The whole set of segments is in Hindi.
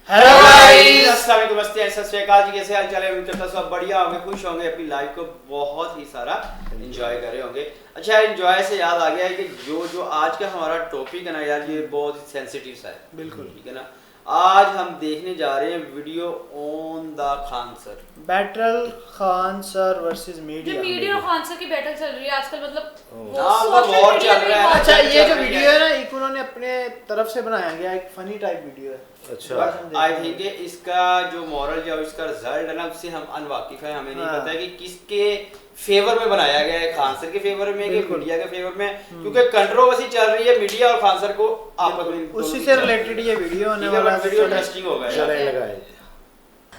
हेलो गाइस, अस्सलाम वालेकुम, नमस्ते, सत श्री अकाल जी। कैसे हाल चाल है? उम्मीद करता हूं सब बढ़िया होंगे, खुश होंगे, अपनी लाइफ को बहुत ही सारा एंजॉय कर रहे होंगे। अच्छा, एंजॉय से याद आ गया है कि जो आज का हमारा टॉपिक है ना यार, ये बहुत ही सेंसिटिव सा है। बिल्कुल ठीक है ना। आज हम देखने जा रहे हैं video on the Khan sir, battle Khan sir versus media. Media और खान सर की बैटल चल रही है आजकल, मतलब वॉर चल रहा है। अच्छा, ये जो वीडियो है ना, एक उन्होंने अपने तरफ से बनाया गया एक फनी टाइप वीडियो है। अच्छा, आई थिंक इसका जो मॉरल या इसका रिजल्ट है ना, उससे हम अनवाकिफ है। हमें नहीं पता है कि किसके फेवर में बनाया गया है, खान सर के फेवर में कि मीडिया के फेवर में, क्योंकि कंट्रोवर्सी चल रही है मीडिया और खान सर को आपस में, उसी से रिलेटेड ये वीडियो होने वाला है। वीडियो इंटरेस्टिंग होगा।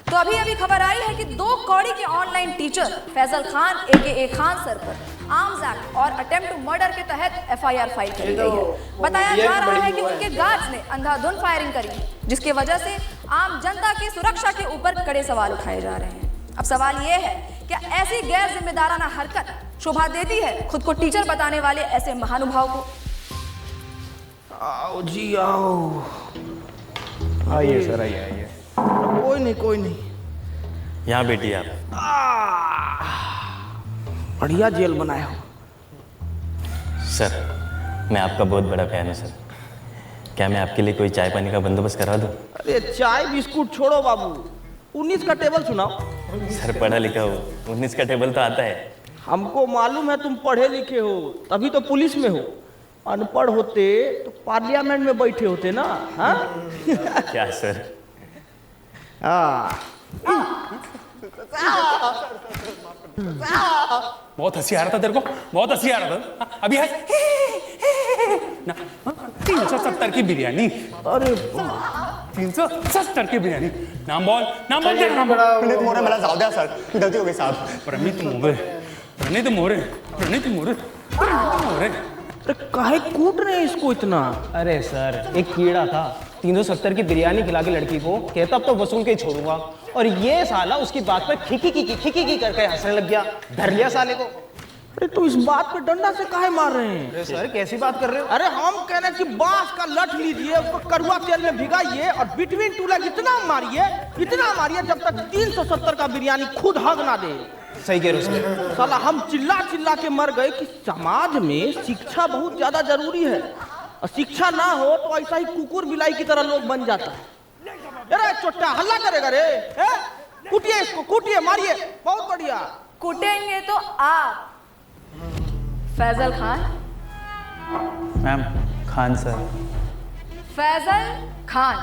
तो अभी खबर आई है कि 2 कौड़ी के ऑनलाइन टीचर फैजल खान एके खान सर पर आर्म्स एक्ट और अटेम्प्ट टू मर्डर के तहत एफआईआर फाइल की गई है। बताया जा रहा है कि उनके गार्ड्स ने अंधाधुंध फायरिंग करी, जिसकी वजह से आम जनता की सुरक्षा के ऊपर कड़े सवाल उठाए जा रहे हैं। अब सवाल ये है, क्या ऐसी गैर जिम्मेदाराना हरकत शोभा देती है खुद को टीचर बताने वाले ऐसे महानुभाव को? आओ जी आओ, आइए सर, आइए। कोई नहीं। यहाँ बैठिए आप। बढ़िया जेल बनाया हो सर। मैं आपका बहुत बड़ा फैन हूँ सर। क्या मैं आपके लिए कोई चाय पानी का बंदोबस्त करा दूँ? अरे चाय बिस्कुट छोड़ो बाबू, 19 का टेबल सुनाओ। सर पढ़ा लिखा हो, 19 का टेबल तो आता है। हमको मालूम है तुम पढ़े लिखे हो, तभी तो पुलिस में हो। अनपढ़ होते तो पार्लियामेंट में बैठे होते ना। हाँ क्या सर? बहुत हंसी आ रहा था तेरे को, बहुत हंसी आ रहा था। अभी है ना 370 की बिरयानी। अरे 370 की बिरयानी। नाम बोल, नाम बोल, तेरा नाम बोल। प्रणीत मोरे, मला जाऊ द्या सर, गलती हो गई साहब। प्रणीत मोरे, प्रणीत मोरे, प्रणीत मोरे, प्रणीत मोरे। अरे काहे कूट रहे हैं इसको इतना? अरे सर, एक कीड़ा था 370 की बिरयानी खिला के लड़की को, कहता अब तो वसूल के ही छोड़ूंगा, और ये साला उसकी बात पर खिकी करके हंसने लग गया। धर लिया साले को। अरे तो इस बात पे डंडा से काहे मार रहे हैं? अरे सर, कैसी बात कर रहे हो? अरे हम कह रहे हैं कि बांस का लठ लीजिए, उसको कड़वा तेल में भिगाइए और बिटवीन टू लेग इतना मारिए जब तक 370 का बिरयानी खुद हग ना दे। सही कह रहे हो सर। साला हम चिल्ला के मर गए कि समाज में शिक्षा बहुत ज्यादा जरूरी है, और शिक्षा ना हो तो ऐसा ही कुकुर बिलाई की तरह लोग बन जाता है। अरे चोट्टा हल्ला करेगा रे, कूटिए इसको, कूटिए, मारिए। बहुत बढ़िया। कूटेंगे तो आप Faizal Khan. Ma'am, Khan sir. Faizal Khan,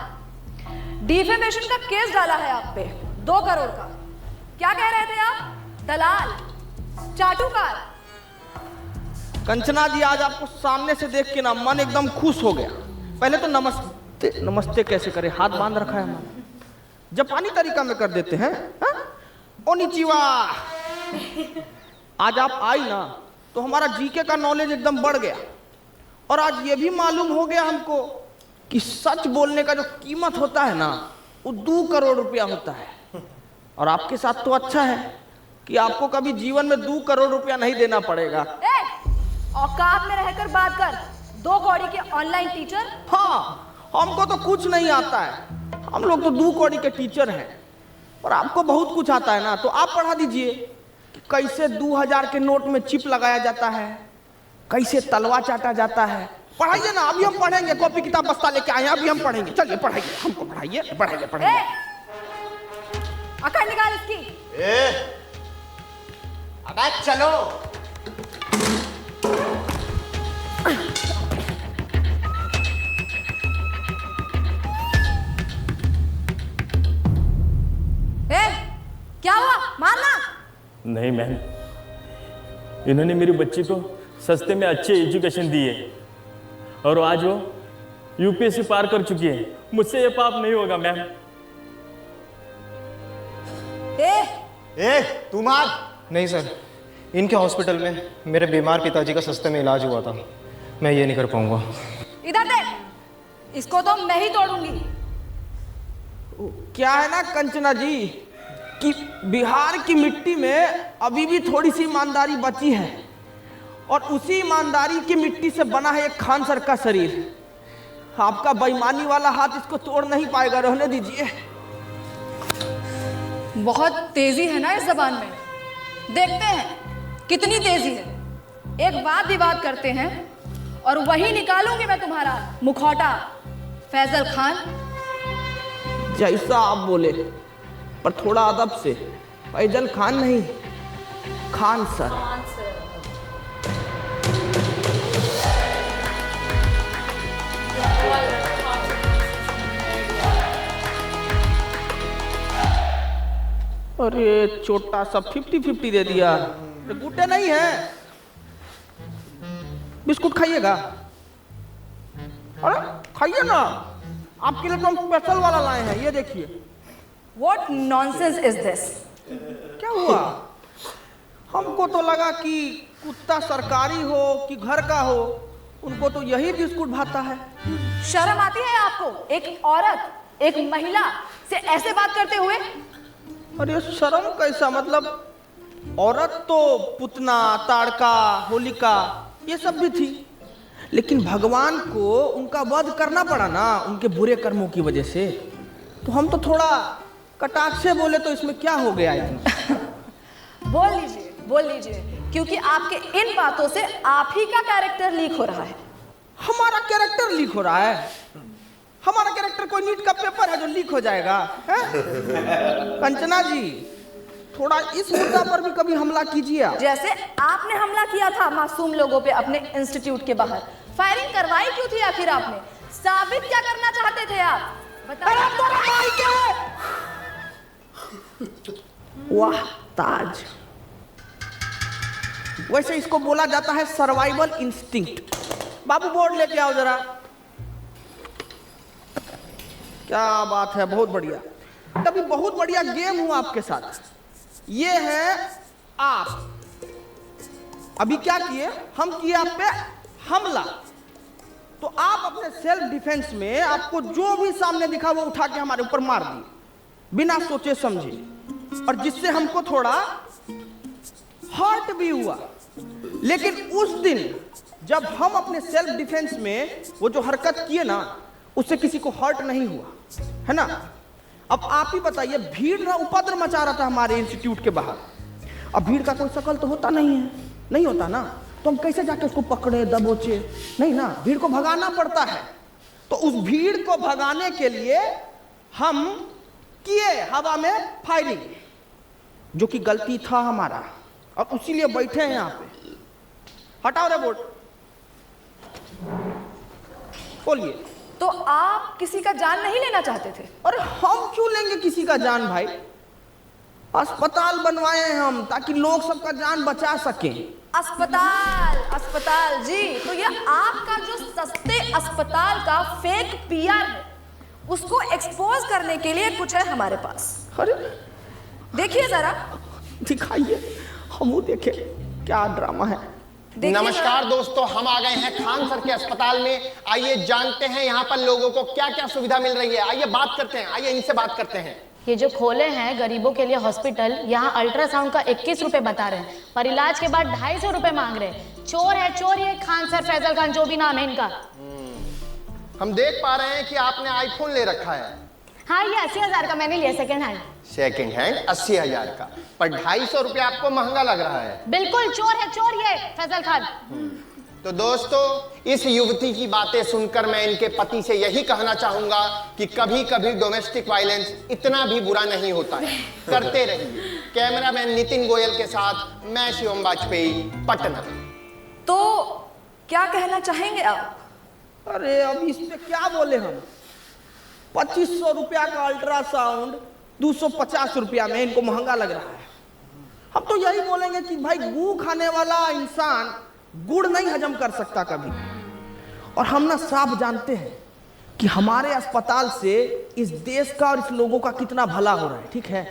defamation का केस डाला है आप पे 2 करोड़ का। क्या कह रहे थे आप? दलाल, चाटुकार। कंचना जी, आज आपको सामने से देख के ना मन एकदम खुश हो गया। पहले तो नमस्ते कैसे करे, हाथ बांध रखा है हमारा, जापानी तरीका में कर देते हैं। ओनिचिवा। आज आप आई ना तो हमारा जीके का नॉलेज एकदम बढ़ गया, और आज ये भी मालूम हो गया हमको कि सच बोलने का जो कीमत होता है ना, वो 2 करोड़ रुपया होता है। और आपके साथ तो अच्छा है कि आपको कभी जीवन में 2 करोड़ रुपया नहीं देना पड़ेगा। औकात में रहकर बात कर। 2 कौड़ी के ऑनलाइन टीचर। हाँ, हमको तो कुछ नहीं आता है, हम लोग तो 2 कौड़ी के टीचर हैं, और आपको बहुत कुछ आता है ना, तो आप पढ़ा दीजिए कि कैसे 2000 के नोट में चिप लगाया जाता है, कैसे तलवा चाटा जाता है। पढ़ाइए ना, अभी हम पढ़ेंगे, कॉपी किताब बस्ता लेके आए हैं, अभी हम पढ़ेंगे। चलिए पढ़ाइए, हमको पढ़ाइए। अकड़ निकाल इसकी। अबे चलो। क्या हुआ? मारना? नहीं मैम, इन्होंने मेरी बच्ची को सस्ते में अच्छी एजुकेशन दी है, और आज वो यूपीएससी पार कर चुकी है। मुझसे ये पाप नहीं होगा मैम। तू मार। नहीं सर, इनके हॉस्पिटल में मेरे बीमार पिताजी का सस्ते में इलाज हुआ था, मैं ये नहीं कर पाऊंगा। इधर देख, इसको तो मैं ही तोड़ूंगी। क्या है ना कंचना जी कि बिहार की मिट्टी में अभी भी थोड़ी सी ईमानदारी बची है, और उसी ईमानदारी की मिट्टी से बना है एक खान सर का शरीर। आपका बेईमानी वाला हाथ इसको तोड़ नहीं पाएगा, रहने दीजिए। बहुत तेजी है ना इस जबान में, देखते हैं कितनी तेजी है। एक बात विवाद करते हैं और वही निकालूंगी मैं तुम्हारा मुखौटा। फैजल खान, जैसा आप बोले, पर थोड़ा अदब से। फैजल खान नहीं, खान सर। अरे छोटा सा 50-50 दे दिया। गुड्डे नहीं है, बिस्कुट खाइएगा? अरे खाइए ना, आपके लिए तो हम स्पेशल वाला लाए हैं, ये देखिए। What nonsense is this? क्या हुआ? हमको तो लगा कि कुत्ता सरकारी हो कि घर का हो, उनको तो यही बिस्कुट भाता है। शर्म आती है आपको? एक औरत, एक महिला से ऐसे बात करते हुए? अरे शर्म कैसा, मतलब औरत तो पुतना, ताड़का, होलिका ये सब भी थी, लेकिन भगवान को उनका वध करना पड़ा ना उनके बुरे कर्मों की वजह से। तो हम तो थोड़ा कटाक्ष से बोले, तो इसमें क्या हो गया है? बोल लीजिए, क्योंकि आपके इन बातों से आप ही का कैरेक्टर लीक हो रहा है। हमारा कैरेक्टर लीक हो रहा है? हमारा कैरेक्टर कोई नीट का पेपर है जो लीक हो जाएगा? कंचना जी, थोड़ा इस मुद्दा पर भी कभी हमला कीजिए आप। जैसे आपने हमला किया था मासूम लोगों पे अपने इंस्टीट्यूट के बाहर। फायरिंग करवाई क्यों थी आखिर आपने? साबित क्या करना चाहते थे आप? वाह ताज, वैसे इसको बोला जाता है सर्वाइवल इंस्टिंक्ट। बाबू बोर्ड लेके आओ जरा। क्या बात है, बहुत बढ़िया। तभी बहुत बढ़िया गेम हुआ आपके साथ। ये है आप अभी क्या किए, हम किए आप पे हमला, तो आप अपने सेल्फ डिफेंस में आपको जो भी सामने दिखा वो उठा के हमारे ऊपर मार दिए बिना सोचे समझे, और जिससे हमको थोड़ा हर्ट भी हुआ। लेकिन उस दिन जब हम अपने सेल्फ डिफेंस में वो जो हरकत किए ना, उससे किसी को हर्ट नहीं हुआ, है ना? अब आप ही बताइए, भीड़ ना उपद्र मचा रहा था हमारे इंस्टीट्यूट के बाहर। अब भीड़ का कोई शकल तो होता नहीं है, नहीं होता ना, तो हम कैसे जाके उसको पकड़े दबोचे? नहीं ना, भीड़ को भगाना पड़ता है। तो उस भीड़ को भगाने के लिए हम किए हवा में फायरिंग, जो कि गलती था हमारा, और उसीलिए बैठे हैं यहाँ पे। हटाओ रे बोर्ड, बोलिए। तो आप किसी का जान नहीं लेना चाहते थे? अरे हम क्यों लेंगे किसी का जान भाई? अस्पताल बनवाए हैं हम ताकि लोग सबका जान बचा सकें। अस्पताल जी, तो ये आपका जो सस्ते अस्पताल का फेक पीआर है, उसको एक्सपोज करने के लिए कुछ है हमारे पास। अरे देखिए जरा, दिखाइए, हम देखे क्या ड्रामा है। नमस्कार दोस्तों, हम आ गए हैं खान सर के अस्पताल में। आइए जानते हैं यहाँ पर लोगों को क्या क्या सुविधा मिल रही है। आइए बात करते हैं, आइए इनसे बात करते हैं। ये जो खोले हैं गरीबों के लिए हॉस्पिटल, यहाँ अल्ट्रासाउंड का 21 रुपए बता रहे हैं, पर इलाज के बाद 250 रुपए मांग रहे हैं। चोर है चोर, ये खान सर, फैजल खान, जो भी नाम है इनका। हम देख पा रहे हैं कि आपने आईफोन ले रखा है। हाँ, ये 80,000 का मैंने लिया, सेकेंड हैंड। सेकेंड हैंड 80,000 का, पर 250 रुपये आपको महंगा लग रहा है। बिल्कुल चोर है चोर ये फैजल खान। तो दोस्तों, इस युवती की बातें सुनकर मैं इनके पति से यही कहना चाहूंगा कि कभी कभी डोमेस्टिक वायलेंस इतना भी बुरा नहीं होता है। करते रहिए। कैमरामैन नितिन गोयल के साथ मैं शिवम वाजपेयी, पटना। तो क्या कहना चाहेंगे आप? अरे अब इस पे क्या बोले हम? 2500 रुपया का अल्ट्रासाउंड 250 रुपया में इनको महंगा लग रहा है। हम तो यही बोलेंगे कि भाई, गू खाने वाला इंसान गुड़ नहीं हजम कर सकता कभी। और हम ना साफ जानते हैं कि हमारे अस्पताल से इस देश का और इस लोगों का कितना भला हो रहा है, ठीक है?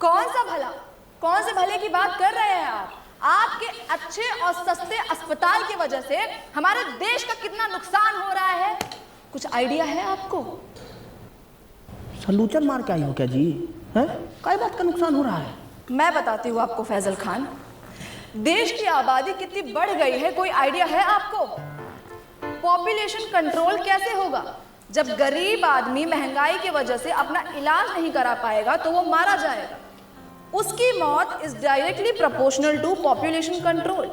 कौन सा भला? कौन से भले की बात कर रहे हैं आप? आपके अच्छे और सस्ते अस्पताल की वजह से हमारे देश का कितना नुकसान हो रहा है, कुछ आइडिया है आपको? सलूचन मार के आई हो क्या जी? हैं? काय बात का नुकसान हो रहा है? मैं बताती हूँ आपको फैजल खान। देश की आबादी कितनी बढ़ गई है, कोई आइडिया है आपको? पॉपुलेशन कंट्रोल कैसे होगा? जब गरीब आदमी महंगाई की वजह से अपना इलाज नहीं करा पाएगा तो वो मारा जाएगा। उसकी मौत is directly proportional to population control.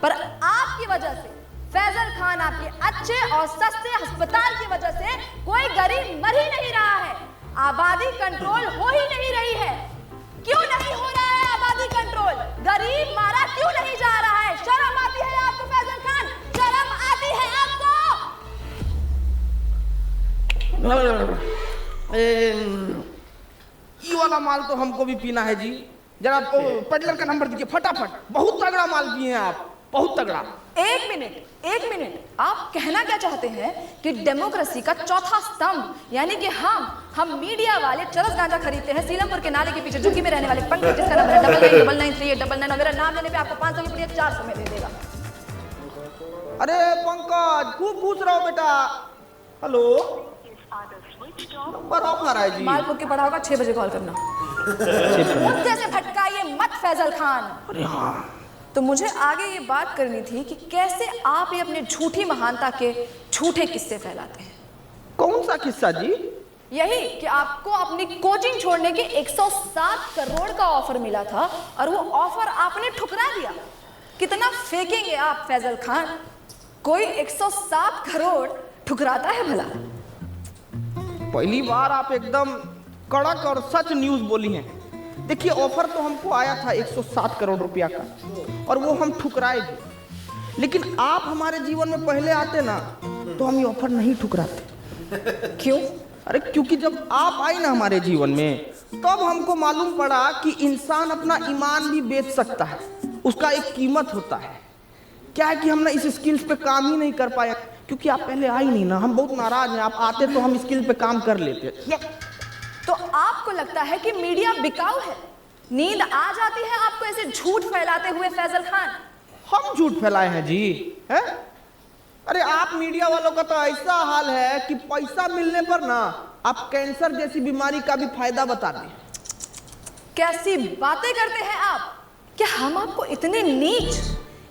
पर आपकी वजह से, फैजल खान, आपके अच्छे और सस्ते अस्पताल की वजह से कोई गरीब मर ही नहीं रहा है, आबादी कंट्रोल हो ही नहीं रही है। क्यों नहीं हो रहा है आबादी कंट्रोल? गरीब मारा क्यों नहीं जा रहा है? शर्म आती है आपको फैजल खान? शर्म आती है आपको? ये वाला माल तो हमको भी पीना है जी। जरा पेडलर का नंबर दीजिए फटाफट। बहुत तगड़ा माल पिए हैं आप, बहुत तगड़ा। एक मिनट, आप कहना क्या चाहते हैं कि डेमोक्रेसी का चौथा स्तंभ यानी कि हम मीडिया वाले चरस गांजा खरीदते हैं सीलमपुर के नाले के पीछे झुग्गी में रहने वाले पंकज, जिसका नंबर है 99993899 और मेरा नाम लेने पे आपको 500 की प्लेट 400 में दे देगा। अरे पंकज, खूब खुश रहो बेटा। हेलो, नंबर ऑफ आ रहा है जी। माल पुक के पड़ा होगा, 6 बजे कॉल करना। मुद्दे से भटकाइए मत फैजल खान। अरे हाँ, तो मुझे आगे ये बात करनी थी कि कैसे आप ये अपने झूठी महानता के झूठे किस्से फैलाते हैं। कौन सा किस्सा जी? यही कि आपको अपनी कोचिंग छोड़ने के 107 करोड़ का ऑफर मिला था और वो ऑफर आपने ठुकरा दिया। कितना फेंकेंगे आप फैजल खान? कोई 107 करोड़ ठुकराता है भला? पहली बार आप एकदम कड़क और सच न्यूज बोली हैं। देखिए, ऑफर तो हमको आया था 107 करोड़ रुपया का और वो हम ठुकराए भी। लेकिन आप हमारे जीवन में पहले आते ना तो हम ये ऑफर नहीं ठुकराते। क्यों? अरे क्योंकि जब आप आई ना हमारे जीवन में तब हमको मालूम पड़ा कि इंसान अपना ईमान भी बेच सकता है, उसका एक कीमत होता है। क्या है कि हम ना इस स्किल्स पे काम ही नहीं कर पाए क्योंकि आप पहले आई नहीं ना। हम बहुत नाराज हैं, आप आते तो हम स्किल पे काम कर लेते। तो आपको लगता है कि मीडिया बिकाऊ है? नींद आ जाती है आपको ऐसे झूठ फैलाते हुए फैजल खान? हम झूठ फैलाए हैं जी, है? अरे आप मीडिया वालों का तो ऐसा हाल है कि पैसा मिलने पर ना आप कैंसर जैसी बीमारी का भी फायदा बताते हैं। कैसी बातें करते हैं आप? क्या हम आपको इतने नीच,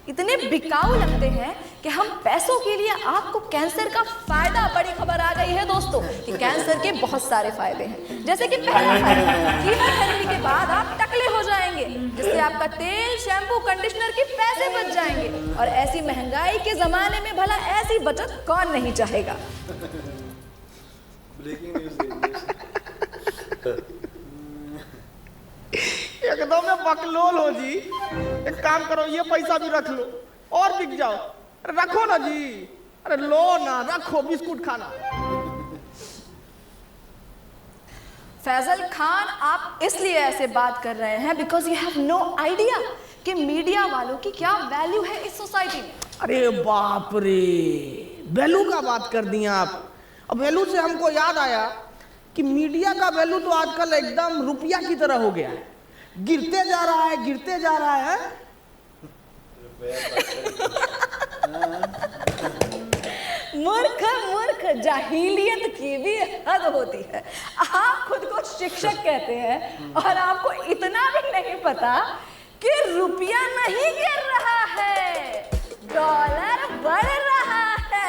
इतने बिकाऊ लगते हैं कि हम पैसों के लिए आपको कैंसर का फायदा? बड़ी खबर आ गई है दोस्तों कि कैंसर के बहुत सारे फायदे हैं। जैसे कि पहला फायदा, कीमोथेरेपी के बाद आप टकले हो जाएंगे, जिससे आपका तेल, शैम्पू, कंडीशनर के पैसे बच जाएंगे। और ऐसी महंगाई के जमाने में भला ऐसी बचत कौन नहीं चाहेगा? एकदम में बकलोल हो जी। एक काम करो, ये पैसा भी रख लो और बिक जाओ। अरे रखो ना जी, अरे लो ना, रखो, बिस्कुट खाना। फैजल खान, आप इसलिए ऐसे बात कर रहे हैं because you have no idea कि मीडिया वालों की क्या वैल्यू है इस सोसाइटी में। अरे बाप रे, वैल्यू का बात कर दिया आप। अब वैल्यू से हमको याद आया कि मीडिया का वैल्यू तो आजकल एकदम रुपया की तरह हो गया है, गिरते जा रहा है, गिरते जा रहा है। मूर्ख मूर्ख, जाहिलियत की भी हद होती है। आप खुद को शिक्षक कहते हैं और आपको इतना भी नहीं पता कि रुपया नहीं गिर रहा है, डॉलर बढ़ रहा है।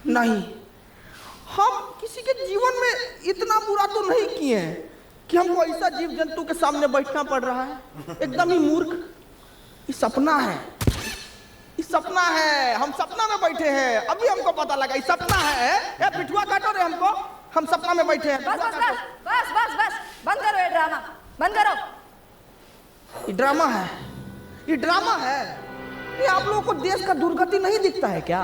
नहीं, हम किसी के जीवन में इतना बुरा तो नहीं किए हैं कि हमको ऐसा जीव जंतु के सामने बैठना पड़ रहा है। एकदम ही मूर्ख। ये सपना है, ये सपना है। हम सपना में बैठे हैं, अभी हमको पता लगा ये सपना है। ए पिठुआ काटो रे हमको, हम सपना में बैठे हैं। बस बस बस बस बस बस, बंद करो ये ड्रामा, बंद करो। ये ड्रामा है, ये ड्रामा है। ये आप लोगों को देश का दुर्गति नहीं दिखता है क्या?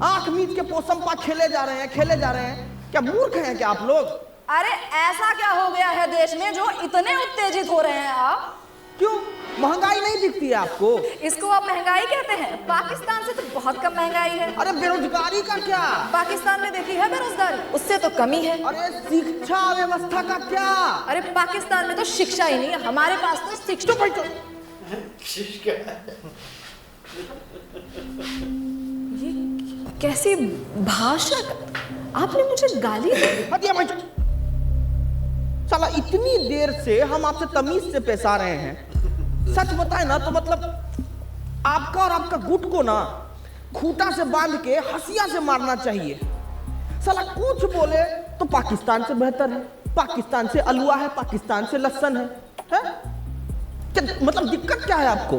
आंख मीच के पोसमपा खेले जा रहे हैं, खेले जा रहे हैं। क्या मूर्ख हैं क्या आप लोग? अरे ऐसा क्या हो गया है देश में जो इतने उत्तेजित हो रहे हैं आप? क्यों, महंगाई नहीं दिखती है आपको? इसको आप महंगाई कहते हैं? पाकिस्तान से तो बहुत कम महंगाई है। अरे बेरोजगारी का क्या? पाकिस्तान में देखी है बेरोजगारी, उससे तो कमी है। अरे शिक्षा व्यवस्था का क्या? अरे पाकिस्तान में तो शिक्षा ही नहीं है, हमारे पास तो शिक्षा। ये कैसी भाषा? आपने मुझे गाली दी? साला इतनी देर से हम आपसे तमीज से पेश आ रहे हैं, सच बताए ना तो मतलब आपका और आपका गुट को ना खूंटा से बांध के हंसिया से मारना चाहिए। साला कुछ बोले तो पाकिस्तान से बेहतर है, पाकिस्तान से अलुआ है, पाकिस्तान से लहसन है? मतलब दिक्कत क्या है आपको?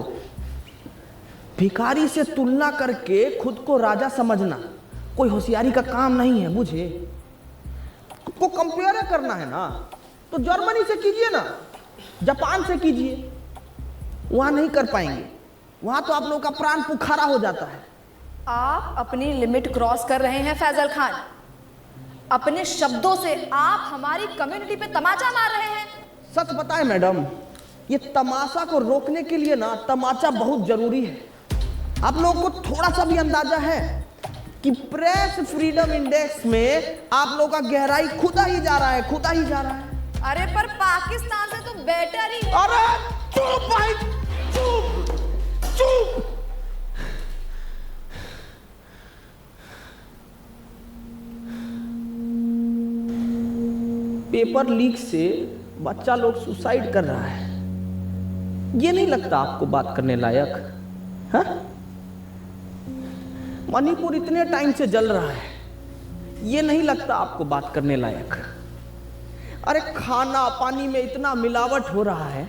भिखारी से तुलना करके खुद को राजा समझना कोई होशियारी का काम नहीं है, बुझे? आपको कंपेयर करना है ना तो जर्मनी से कीजिए ना, जापान से कीजिए, वहां नहीं कर पाएंगे, वहां तो आप लोगों का प्राण पुखारा हो जाता है। आप अपनी लिमिट क्रॉस कर रहे हैं फैजल खान। अपने शब्दों से आप हमारी कम्युनिटी पे तमाचा मार रहे हैं। सच बताएं मैडम, ये तमाशा को रोकने के लिए ना तमाचा बहुत जरूरी है। आप लोगों को थोड़ा सा भी अंदाजा है कि प्रेस फ्रीडम इंडेक्स में आप लोगों का गहराई खुदा ही जा रहा है, खुदा ही जा रहा है। अरे पर पाकिस्तान से तो बेटर ही। अरे चुप भाई, चुप चुप। पेपर लीक से बच्चा लोग सुसाइड कर रहा है, ये नहीं लगता आपको बात करने लायक? हाँ? मणिपुर इतने टाइम से जल रहा है, ये नहीं लगता आपको बात करने लायक? अरे खाना पानी में इतना मिलावट हो रहा है,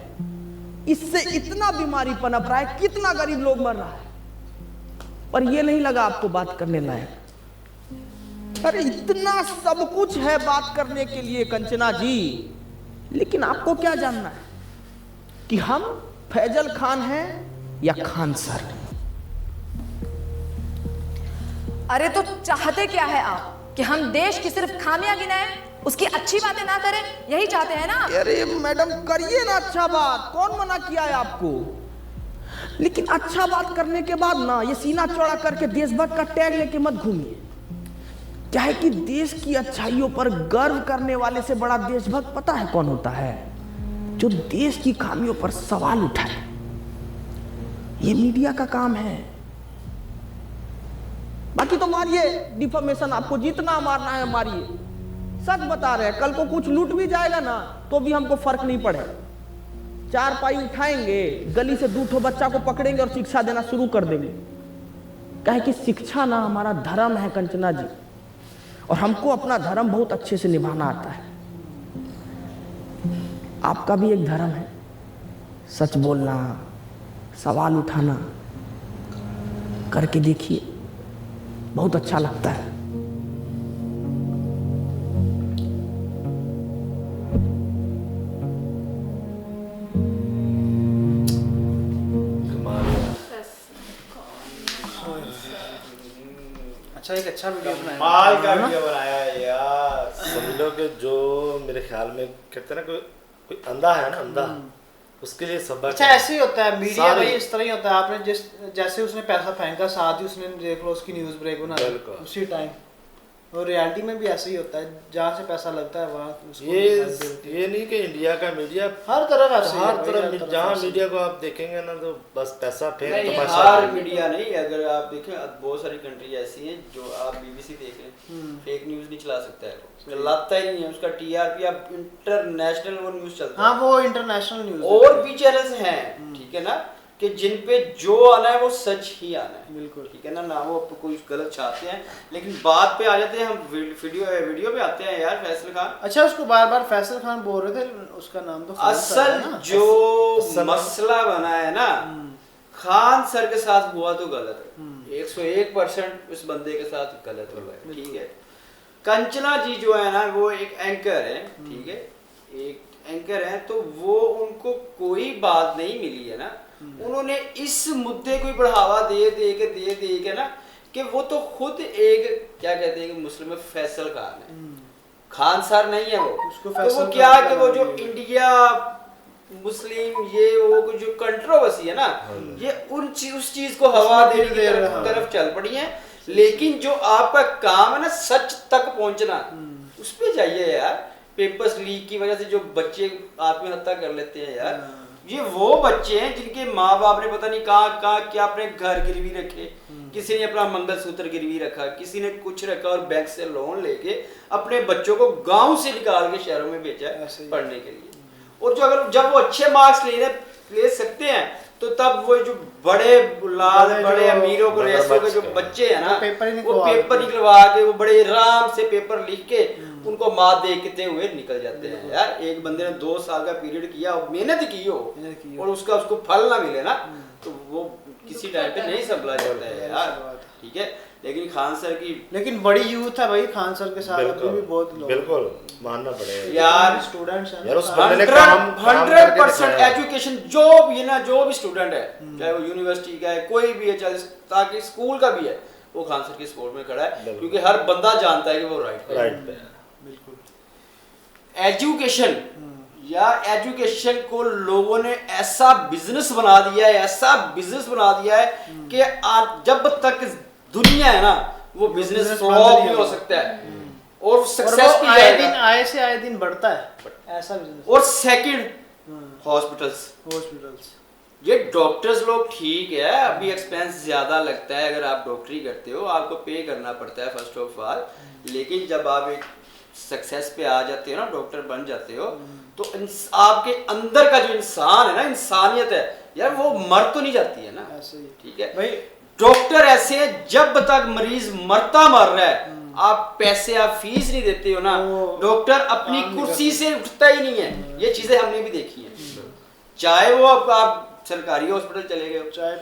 इससे इतना बीमारी पनप रहा है, कितना गरीब लोग मर रहा है, पर ये नहीं लगा आपको बात करने लायक? अरे इतना सब कुछ है बात करने के लिए कंचना जी, लेकिन आपको क्या जानना है कि हम फैजल खान हैं या खान सर? अरे तो चाहते क्या है आप? कि हम देश की सिर्फ खामियां गिनाएं, उसकी अच्छी बातें ना करें, यही चाहते हैं ना? अरे मैडम करिए ना अच्छा बात, कौन मना किया है आपको? लेकिन अच्छा बात करने के बाद ना ये सीना चौड़ा करके देशभक्त का टैग लेके मत घूमिए। क्या है कि देश की अच्छाइयों पर गर्व करने वाले से बड़ा देशभक्त पता है कौन होता है? जो देश की खामियों पर सवाल उठाए। ये मीडिया का काम है। बाकी तो मारिए डिफॉर्मेशन, आपको जितना मारना है मारिए। सच बता रहे हैं, कल को कुछ लूट भी जाएगा ना तो भी हमको फर्क नहीं पड़ेगा। 4 पाई उठाएंगे, गली से 2 बच्चा को पकड़ेंगे और शिक्षा देना शुरू कर देंगे। क्या है कि शिक्षा ना हमारा धर्म है कंचना जी, और हमको अपना धर्म बहुत अच्छे से निभाना आता है। आपका भी एक धर्म है, सच बोलना, सवाल उठाना। करके देखिए, बहुत अच्छा लगता है। अच्छा एक अच्छा वीडियो बनाया, माल का वीडियो बनाया है यार। समझो कि जो मेरे ख्याल में कहते हैं ना, कोई अंधा है ना, अंधा, उसके लिए सबक। अच्छा ऐसे ही होता है मीडिया भाई, इस तरह ही होता है। आपने जैसे उसने पैसा फेंका, साथ ही उसने देख लो उसकी न्यूज़ ब्रेक बना दी उसी टाइम। और रियलिटी में भी ऐसे ही होता है, जहाँ से पैसा लगता है वहाँ ये नहीं कि इंडिया का मीडिया हर तरफ ऐसे हर तरफ जहाँ मीडिया को आप देखेंगे ना तो बस पैसा फेंक नहीं, तमाशा। हर मीडिया नहीं, अगर आप देखें बहुत सारी कंट्री ऐसी हैं जो आप बीबीसी देख लें, फेक न्यूज़ नहीं चला सकता है, चलाता ही नहीं है। उसका टीआरपी अब इंटरनेशनल वो न्यूज़ चलता है। हाँ वो इंटरनेशनल न्यूज़। और भी चैनल्स हैं, ठीक है ना, कि जिन पे जो आना है वो सच ही आना है, बिल्कुल ठीक है ना वो कोई गलत छापते हैं। लेकिन बात पे आ जाते हैं हम, वीडियो पे आते हैं यार। फैसल खान, अच्छा उसको बार बार फैसल खान बोल रहे थे, उसका नाम तो असल जो मसला बना है ना खान सर के साथ हुआ तो गलत है, 101% उस बंदे के साथ गलत हुआ है, ठीक है। कंचना जी जो है ना वो एक एंकर है, ठीक है, एक एंकर है, तो वो उनको कोई बात नहीं मिली है ना, उन्होंने इस मुद्दे को बढ़ावा दे के ना कि वो तो खुद एक क्या कहते हैं कि मुस्लिम फैसल खान है, खान सर नहीं है वो। तो वो क्या कि वो जो इंडिया मुस्लिम ये वो जो कंट्रोवर्सी है ना, ये उस चीज को हवा देने की तरफ चल पड़ी है। लेकिन जो आपका काम है ना सच तक पहुंचना, उस पे जाइए यार। पेपर्स लीक की वजह से जो बच्चे आत्महत्या कर लेते हैं यार, ये वो बच्चे हैं जिनके माँ बाप ने पता नहीं कहाँ क्या अपने घर गिरवी रखे, किसी ने अपना मंगलसूत्र गिरवी रखा, किसी ने कुछ रखा और बैंक से लोन लेके अपने बच्चों को गांव से निकाल के शहरों में भेजा है पढ़ने के लिए। और जो अगर जब वो अच्छे मार्क्स ले सकते हैं तो तब वो जो बड़े बड़े अमीरों को रेसों के जो बच्चे हैं ना वो पेपर निकलवा के वो बड़े आराम से पेपर लिख के उनको मात देखते हुए निकल जाते हैं। यार एक बंदे ने 2 साल का पीरियड किया और मेहनत की हो और उसको फल ना मिले ना तो वो किसी टाइम पे नहीं संभला जाता है यार। ठीक है, लेकिन खान सर की बड़ी यूथ है भाई खान सर के साथ अभी भी बहुत लोग बिल्कुल मानना पड़ेगा यार। स्टूडेंट्स हैं यार उस बंदे ने काम 100% एजुकेशन जो भी स्टूडेंट है चाहे वो यूनिवर्सिटी का है कोई भी है चाहे ताकि स्कूल का भी है वो खान सर की सपोर्ट में खड़ा है क्योंकि हर बंदा जानता है कि वो राइट पे है। बिल्कुल एजुकेशन एजुकेशन को लोगों ने ऐसा बिजनेस बना दिया है कि जब तक दुनिया है ना वो बिजनेस फ्लॉप भी हो सकता है और सक्सेस भी आए दिन बढ़ता है ऐसा बिजनेस। और सेकंड हॉस्पिटल्स ये डॉक्टर्स लोग ठीक है अभी एक्सपेंस ज्यादा लगता है अगर आप डॉक्टरी करते हो आपको पे करना पड़ता है फर्स्ट ऑफ ऑल, लेकिन जब आप एक सक्सेस पे आ जाते हो ना डॉक्टर बन जाते हो तो आपके अंदर का जो इंसान है ना इंसानियत है यार वो मर तो नहीं जाती है ना। ठीक है भाई डॉक्टर ऐसे है जब तक मरीज मरता मर रहा है आप पैसे आप फीस नहीं देते हो ना डॉक्टर अपनी कुर्सी से उठता ही नहीं है। ये चीजें हमने भी देखी है चाहे वो आप सरकारी हॉस्पिटल चले गए चाहे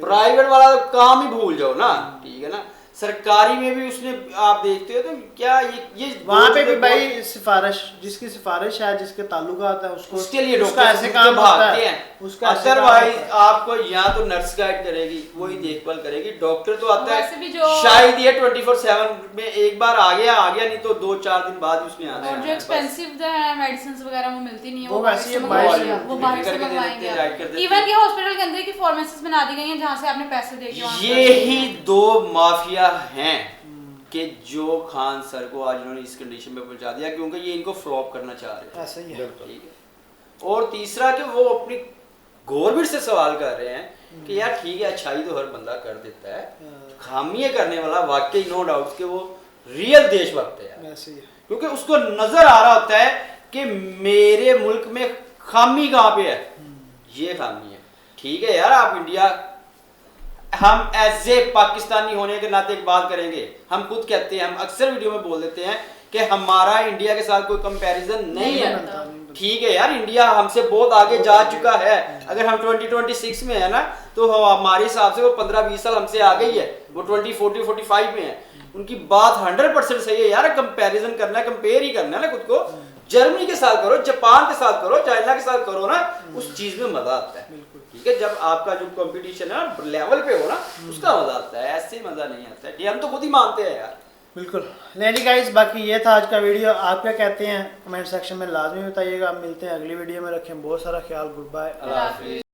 प्राइवेट वाला तो काम ही भूल जाओ ना। ठीक है ना, सरकारी में भी उसने आप देखते हो तो क्या ये वहाँ पे भी भाई सिफारिश जिसकी सिफारिश है जिसके ताल्लुकात है उसको उसके लिए डॉक्टर ऐसे काम भागते हैं उसका अदरवाइज आपको यहाँ तो नर्स गाइड करेगी वही देखभाल करेगी डॉक्टर तो आता है शायद ये 24/7 में एक बार आ गया नहीं तो 2-4 दिन बाद उसमें आना है। और जो एक्सपेंसिव है मेडिसिन वगैरह वो मिलती नहीं है वो वैसे ही बाहर से मंगवाएंगे। इवन के हॉस्पिटल के अंदर की फार्मेसीज बना दी गई हैं जहाँ से आपने पैसे दे के ये ही 2 माफिया हैं कि जो खान सर को आज इन्होंने इस कंडीशन में पहुंचा दिया क्योंकि ये इनको फ्लॉप करना चाह रहे हैं। ऐसा ही है। ठीक है, और तीसरा कि वो अपनी गवर्नमेंट से सवाल कर रहे हैं कि यार ठीक है अच्छाई तो हर बंदा कर देता है, खामियां करने वाला वाकई नो डाउट कि वो रियल देशभक्त है यार, क्योंकि उसको नजर आ रहा होता है कि मेरे मुल्क में खामी कहाँ पे है, ये खामी है। ठीक है यार, आप इंडिया, हम एज ए पाकिस्तानी होने के नाते एक बात करेंगे, हम खुद कहते हैं, हम अक्सर वीडियो में बोल देते हैं कि हमारा इंडिया के साथ कोई कंपैरिजन नहीं है। ठीक है यार, इंडिया हमसे बहुत आगे जा चुका है। अगर हम 2026 में है ना, तो हमारे हिसाब से वो 15-20 साल हमसे आ गई है, वो 2040-45 में है। उनकी बात 100% सही है यार। कंपैरिजन करना है, कंपेयर ही करना है ना खुद को। जर्मनी के साथ करो, जापान के साथ करो, चाइना के साथ करो ना, उस चीज में मजा आता है। ठीक है, जब आपका जो कंपटीशन है ना लेवल पे हो ना, उसका मजा आता है, ऐसे मजा नहीं आता है। हम तो खुद ही मानते हैं यार। बिल्कुल नहीं गाइस, बाकी ये था आज का वीडियो। आप क्या कहते हैं कमेंट सेक्शन में लाजमी बताइएगा। मिलते हैं अगली वीडियो में, रखें बहुत सारा ख्याल, गुड बाय, अल्लाह हाफिज़।